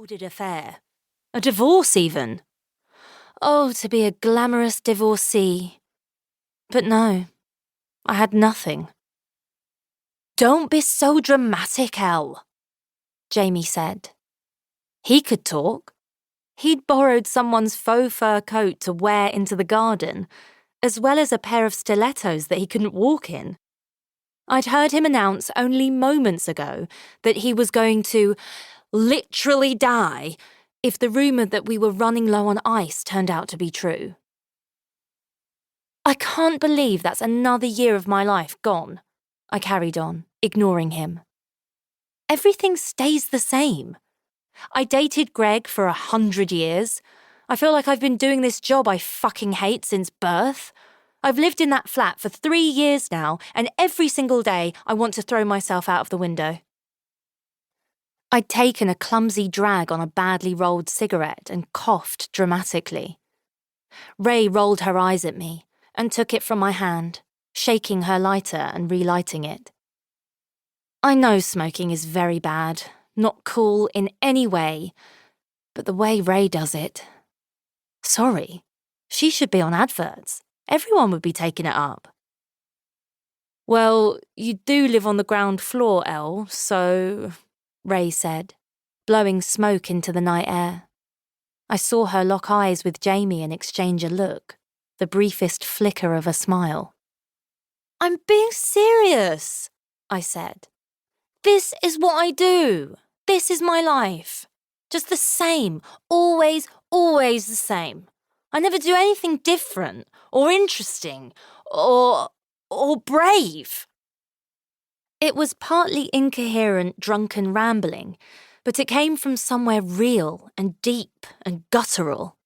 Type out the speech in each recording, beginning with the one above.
sordid affair. A divorce, even. Oh, to be a glamorous divorcee. But no, I had nothing. Don't be so dramatic, Elle, Jamie said. He could talk. He'd borrowed someone's faux fur coat to wear into the garden, as well as a pair of stilettos that he couldn't walk in. I'd heard him announce only moments ago that he was going to literally die if the rumour that we were running low on ice turned out to be true. I can't believe that's another year of my life gone, I carried on, ignoring him. Everything stays the same. I dated Greg for 100 years. I feel like I've been doing this job I fucking hate since birth. I've lived in that flat for 3 years now, and every single day I want to throw myself out of the window. I'd taken a clumsy drag on a badly rolled cigarette and coughed dramatically. Ray rolled her eyes at me and took it from my hand, shaking her lighter and relighting it. I know smoking is very bad, not cool in any way, but the way Ray does it... Sorry, she should be on adverts. Everyone would be taking it up. Well, you do live on the ground floor, Elle, so... Ray said, blowing smoke into the night air. I saw her lock eyes with Jamie and exchange a look, the briefest flicker of a smile. I'm being serious, I said. This is what I do. This is my life. Just the same, always the same. I never do anything different, or interesting, or brave. It was partly incoherent, drunken rambling, but it came from somewhere real and deep and guttural.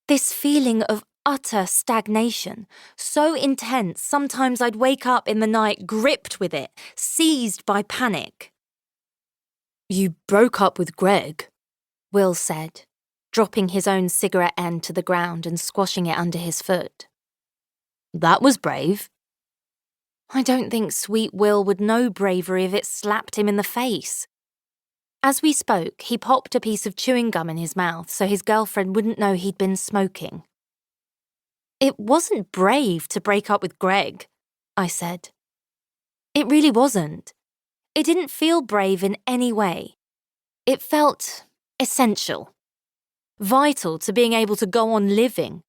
This feeling of utter stagnation, so intense sometimes I'd wake up in the night gripped with it, seized by panic. You broke up with Greg, Will said, dropping his own cigarette end to the ground and squashing it under his foot. That was brave. I don't think sweet Will would know bravery if it slapped him in the face. As we spoke, he popped a piece of chewing gum in his mouth so his girlfriend wouldn't know he'd been smoking. It wasn't brave to break up with Greg, I said. It really wasn't. It didn't feel brave in any way. It felt essential. Vital to being able to go on living,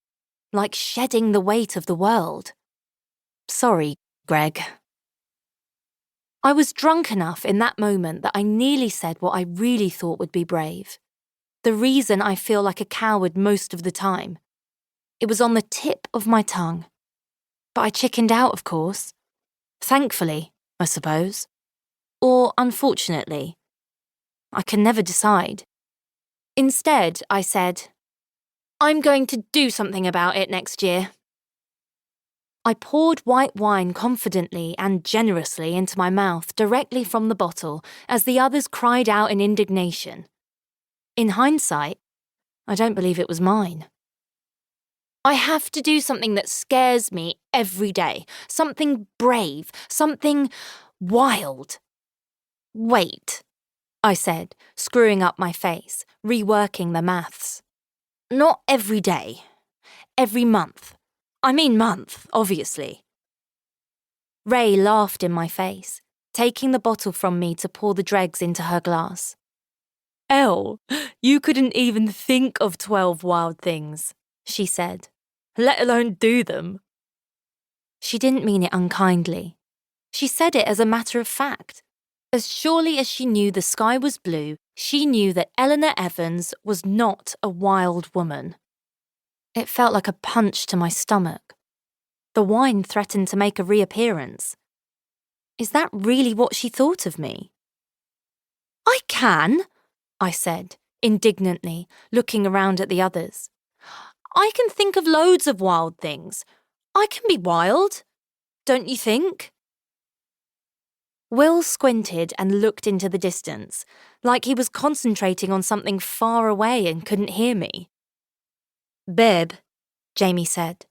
like shedding the weight of the world. Sorry, Greg. I was drunk enough in that moment that I nearly said what I really thought would be brave. The reason I feel like a coward most of the time. It was on the tip of my tongue. But I chickened out, of course. Thankfully, I suppose. Or unfortunately. I can never decide. Instead, I said, I'm going to do something about it next year. I poured white wine confidently and generously into my mouth directly from the bottle as the others cried out in indignation. In hindsight, I don't believe it was mine. I have to do something that scares me every day, something brave, something wild. Wait, I said, screwing up my face, reworking the maths. Not every day, every month. I mean month, obviously. Ray laughed in my face, taking the bottle from me to pour the dregs into her glass. Elle, you couldn't even think of 12 wild things, she said, let alone do them. She didn't mean it unkindly. She said it as a matter of fact. As surely as she knew the sky was blue, she knew that Eleanor Evans was not a wild woman. It felt like a punch to my stomach. The wine threatened to make a reappearance. Is that really what she thought of me? I can, I said, indignantly, looking around at the others. I can think of loads of wild things. I can be wild, don't you think? Will squinted and looked into the distance, like he was concentrating on something far away and couldn't hear me. Babe, Jamie said,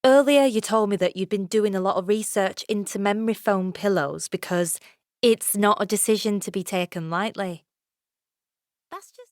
earlier you told me that you'd been doing a lot of research into memory foam pillows because it's not a decision to be taken lightly. That's just